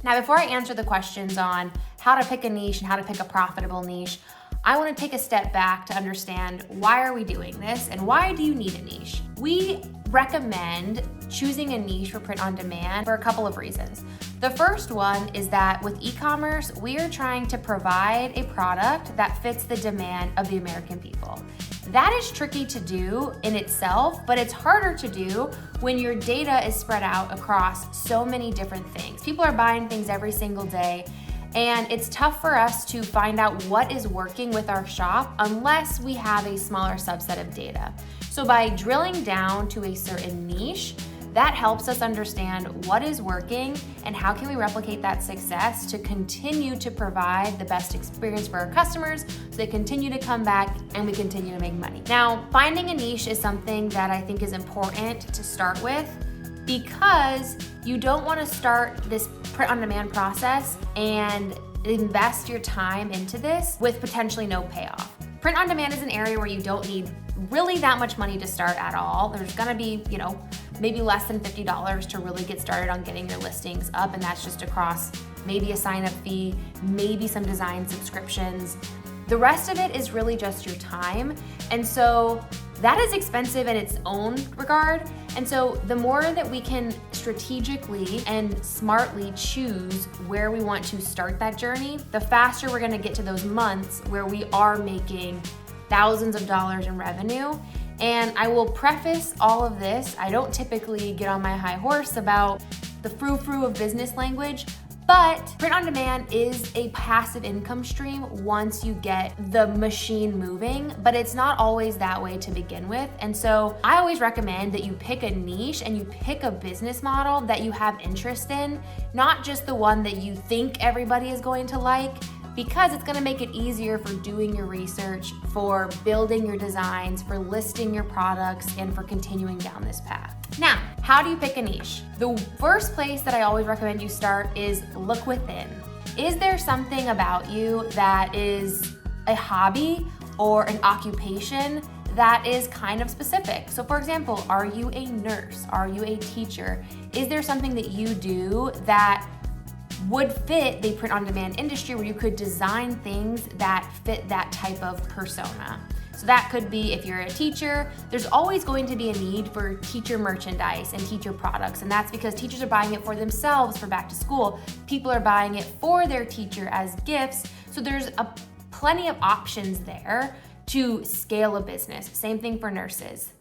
Now, before I answer the questions on how to pick a niche and how to pick a profitable niche, I want to take a step back to understand why are we doing this and why do you need a niche? We recommend choosing a niche for print on demand for a couple of reasons. The first one is that with e-commerce, we are trying to provide a product that fits the demand of the American people. That is tricky to do in itself, but it's harder to do when your data is spread out across so many different things. People are buying things every single day, and it's tough for us to find out what is working with our shop unless we have a smaller subset of data. So by drilling down to a certain niche, that helps us understand what is working and how can we replicate that success to continue to provide the best experience for our customers so they continue to come back and we continue to make money. Now, finding a niche is something that I think is important to start with because you don't want to start this print on demand process and invest your time into this with potentially no payoff. Print on demand is an area where you don't need really that much money to start at all. There's gonna be, maybe less than $50 to really get started on getting your listings up, and that's just across maybe a sign-up fee, maybe some design subscriptions. The rest of it is really just your time, and so that is expensive in its own regard. And so the more that we can strategically and smartly choose where we want to start that journey, the faster we're gonna get to those months where we are making thousands of dollars in revenue. And I will preface all of this, I don't typically get on my high horse about the frou-frou of business language, but print on demand is a passive income stream once you get the machine moving, but it's not always that way to begin with. And so I always recommend that you pick a niche and you pick a business model that you have interest in, not just the one that you think everybody is going to like, because it's gonna make it easier for doing your research, for building your designs, for listing your products, and for continuing down this path. Now, how do you pick a niche? The first place that I always recommend you start is look within. Is there something about you that is a hobby or an occupation that is kind of specific? So for example, are you a nurse? Are you a teacher? Is there something that you do that would fit the print on demand industry where you could design things that fit that type of persona? So that could be, if you're a teacher, there's always going to be a need for teacher merchandise and teacher products. And that's because teachers are buying it for themselves for back to school. People are buying it for their teacher as gifts. So there's plenty of options there to scale a business. Same thing for nurses.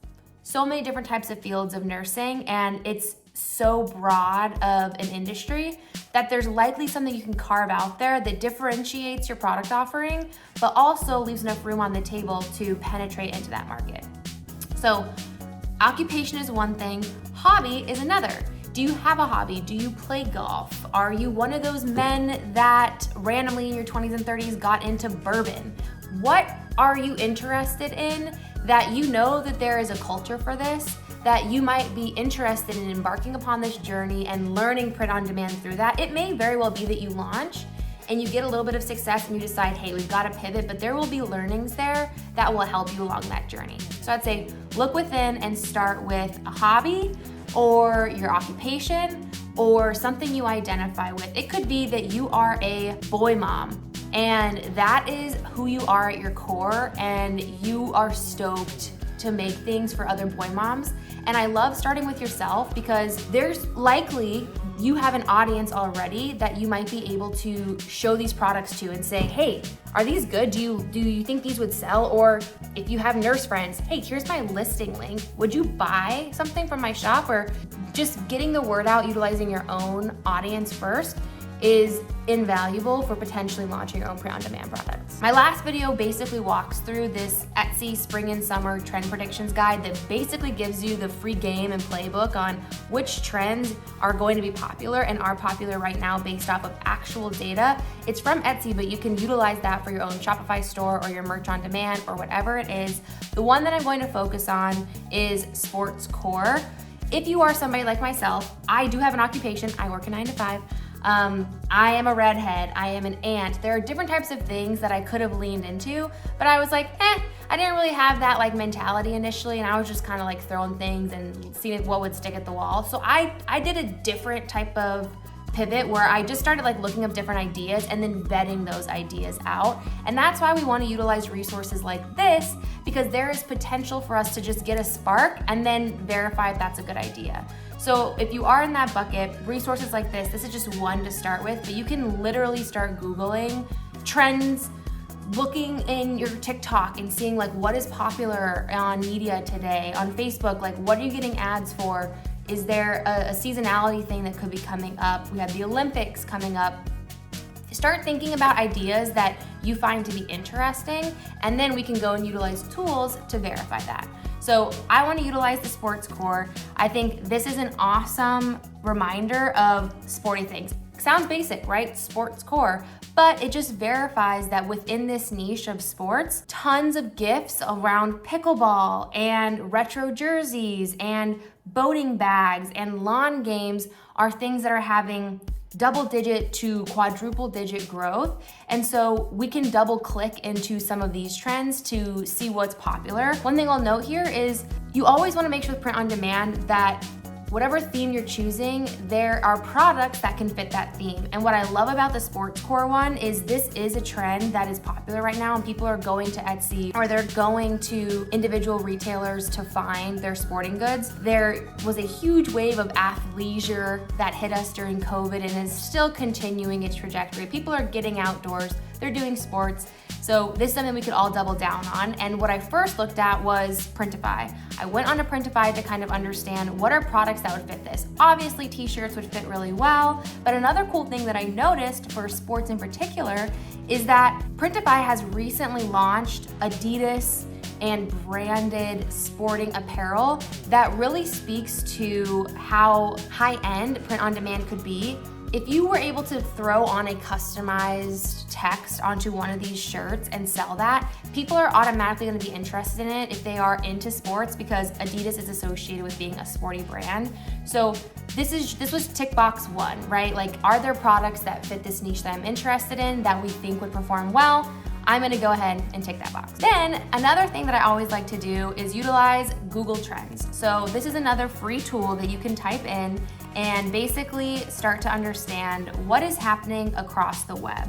So many different types of fields of nursing, and it's so broad of an industry that there's likely something you can carve out there that differentiates your product offering, but also leaves enough room on the table to penetrate into that market. So occupation is one thing, hobby is another. Do you have a hobby? Do you play golf? Are you one of those men that randomly in your 20s and 30s got into bourbon? What are you interested in that you know that there is a culture for this, that you might be interested in embarking upon this journey and learning print on demand through that? It may very well be that you launch and you get a little bit of success and you decide, hey, we've got to pivot, but there will be learnings there that will help you along that journey. So I'd say look within and start with a hobby or your occupation or something you identify with. It could be that you are a boy mom and that is who you are at your core, and you are stoked to make things for other boy moms. And I love starting with yourself because there's likely you have an audience already that you might be able to show these products to and say, hey, are these good? Do you think these would sell? Or if you have nurse friends, hey, here's my listing link. Would you buy something from my shop? Or just getting the word out, utilizing your own audience first is invaluable for potentially launching your own print-on-demand products. My last video basically walks through this Etsy spring and summer trend predictions guide that basically gives you the free game and playbook on which trends are going to be popular and are popular right now based off of actual data. It's from Etsy, but you can utilize that for your own Shopify store or your merch on demand or whatever it is. The one that I'm going to focus on is sports core. If you are somebody like myself, I do have an occupation. I work a 9 to 5. I am a redhead, I am an aunt. There are different types of things that I could have leaned into, but I was like, I didn't really have that mentality initially, and I was just kind of throwing things and seeing what would stick at the wall. So I did a different type of pivot where I just started like looking up different ideas and then vetting those ideas out. And that's why we want to utilize resources like this, because there is potential for us to just get a spark and then verify if that's a good idea. So if you are in that bucket, resources like this is just one to start with, but you can literally start Googling trends, looking in your TikTok and seeing like what is popular on media today, on Facebook, like what are you getting ads for? Is there a seasonality thing that could be coming up? We have the Olympics coming up. Start thinking about ideas that you find to be interesting, and then we can go and utilize tools to verify that. So I want to utilize the sports core. I think this is an awesome reminder of sporty things. Sounds basic, right? Sports core. But it just verifies that within this niche of sports, tons of gifts around pickleball and retro jerseys and boating bags and lawn games are things that are having double-digit to quadruple-digit growth. And so we can double-click into some of these trends to see what's popular. One thing I'll note here is you always want to make sure with print on demand that whatever theme you're choosing, there are products that can fit that theme. And what I love about the sports core one is this is a trend that is popular right now, and people are going to Etsy or they're going to individual retailers to find their sporting goods. There was a huge wave of athleisure that hit us during COVID and is still continuing its trajectory. People are getting outdoors, they're doing sports. So this is something we could all double down on. And what I first looked at was Printify. I went onto Printify to kind of understand what are products that would fit this. Obviously t-shirts would fit really well, but another cool thing that I noticed for sports in particular is that Printify has recently launched Adidas and branded sporting apparel that really speaks to how high-end print on demand could be. If you were able to throw on a customized text onto one of these shirts and sell that, people are automatically going to be interested in it if they are into sports, because Adidas is associated with being a sporty brand. So this was tick box one, right? Like, are there products that fit this niche that I'm interested in that we think would perform well? I'm gonna go ahead and tick that box. Then another thing that I always like to do is utilize Google Trends. So this is another free tool that you can type in and basically start to understand what is happening across the web.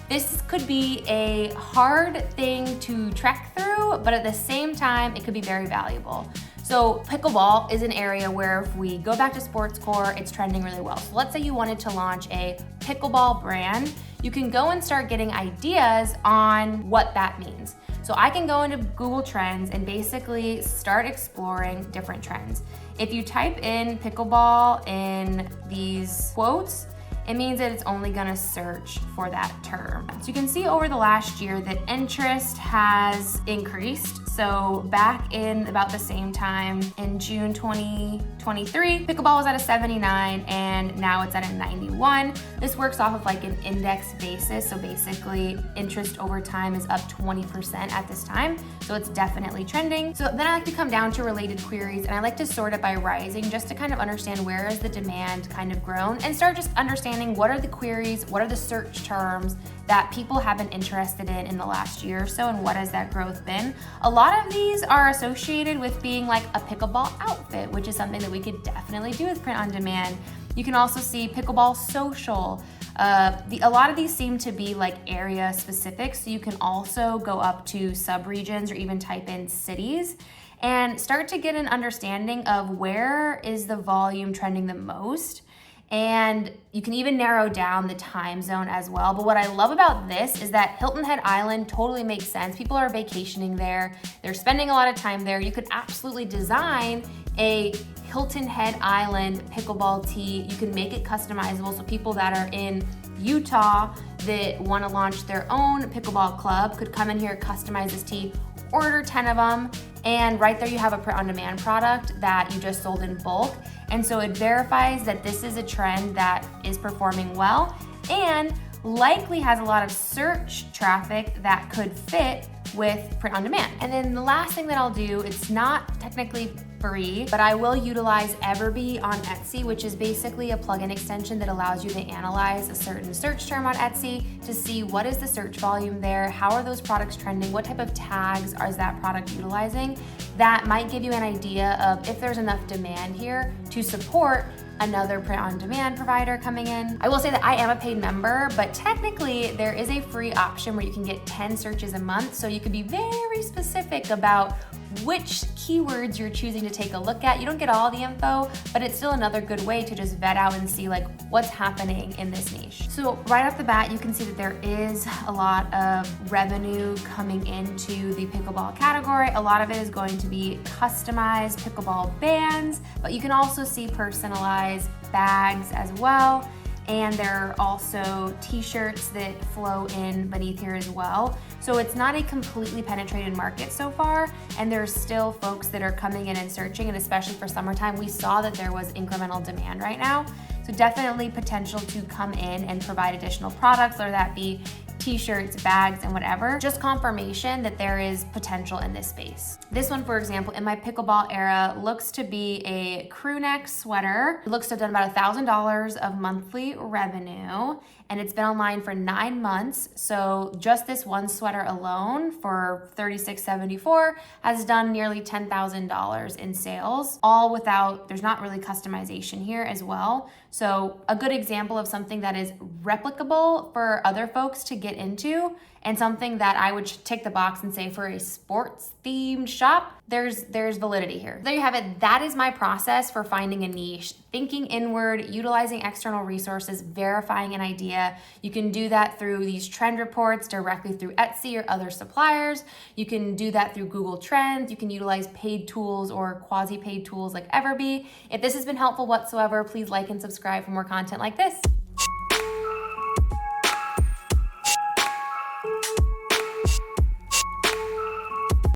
This could be a hard thing to trek through, but at the same time, it could be very valuable. So pickleball is an area where if we go back to sports core, it's trending really well. So let's say you wanted to launch a pickleball brand, you can go and start getting ideas on what that means. So I can go into Google Trends and basically start exploring different trends. If you type in pickleball in these quotes, it means that it's only gonna search for that term. So you can see over the last year that interest has increased. So back in about the same time in June 2023, pickleball was at a 79 and now it's at a 91. This works off of like an index basis. So basically interest over time is up 20% at this time. So it's definitely trending. So then I like to come down to related queries and I like to sort it by rising just to kind of understand where is the demand kind of grown and start just understanding what are the queries, what are the search terms that people have been interested in the last year or so, and what has that growth been. A lot of these are associated with being like a pickleball outfit, which is something that we could definitely do with print on demand. You can also see pickleball social. A lot of these seem to be like area specific, so you can also go up to sub-regions or even type in cities and start to get an understanding of where is the volume trending the most. And you can even narrow down the time zone as well. But what I love about this is that Hilton Head Island totally makes sense. People are vacationing there. They're spending a lot of time there. You could absolutely design a Hilton Head Island pickleball tee. You can make it customizable so people that are in Utah that want to launch their own pickleball club could come in here, customize this tee, order 10 of them, and right there you have a print on demand product that you just sold in bulk. And so it verifies that this is a trend that is performing well and likely has a lot of search traffic that could fit with print on demand. And then the last thing that I'll do, it's not technically free, but I will utilize Everbee on Etsy, which is basically a plugin extension that allows you to analyze a certain search term on Etsy to see what is the search volume there, how are those products trending, what type of tags is that product utilizing. That might give you an idea of if there's enough demand here to support another print-on-demand provider coming in. I will say that I am a paid member, but technically there is a free option where you can get 10 searches a month, so you could be very specific about which keywords you're choosing to take a look at. You don't get all the info, but it's still another good way to just vet out and see like what's happening in this niche. So right off the bat, you can see that there is a lot of revenue coming into the pickleball category. A lot of it is going to be customized pickleball bands, but you can also see personalized bags as well. And there are also t-shirts that flow in beneath here as well. So it's not a completely penetrated market so far, and there's still folks that are coming in and searching, and especially for summertime, we saw that there was incremental demand right now. So definitely potential to come in and provide additional products, whether that be t-shirts, bags, and whatever. Just confirmation that there is potential in this space. This one, for example, in my pickleball era, looks to be a crew neck sweater. It looks to have done about $1,000 of monthly revenue, and it's been online for 9 months. So just this one sweater alone for $36.74 has done nearly $10,000 in sales, all without, there's not really customization here as well. So a good example of something that is replicable for other folks to get into, and something that I would tick the box and say for a sports themed shop, there's validity here. There you have it. That is my process for finding a niche. Thinking inward, utilizing external resources, verifying an idea. You can do that through these trend reports directly through Etsy or other suppliers. You can do that through Google Trends. You can utilize paid tools or quasi-paid tools like Everbee. If this has been helpful whatsoever, please like and subscribe for more content like this.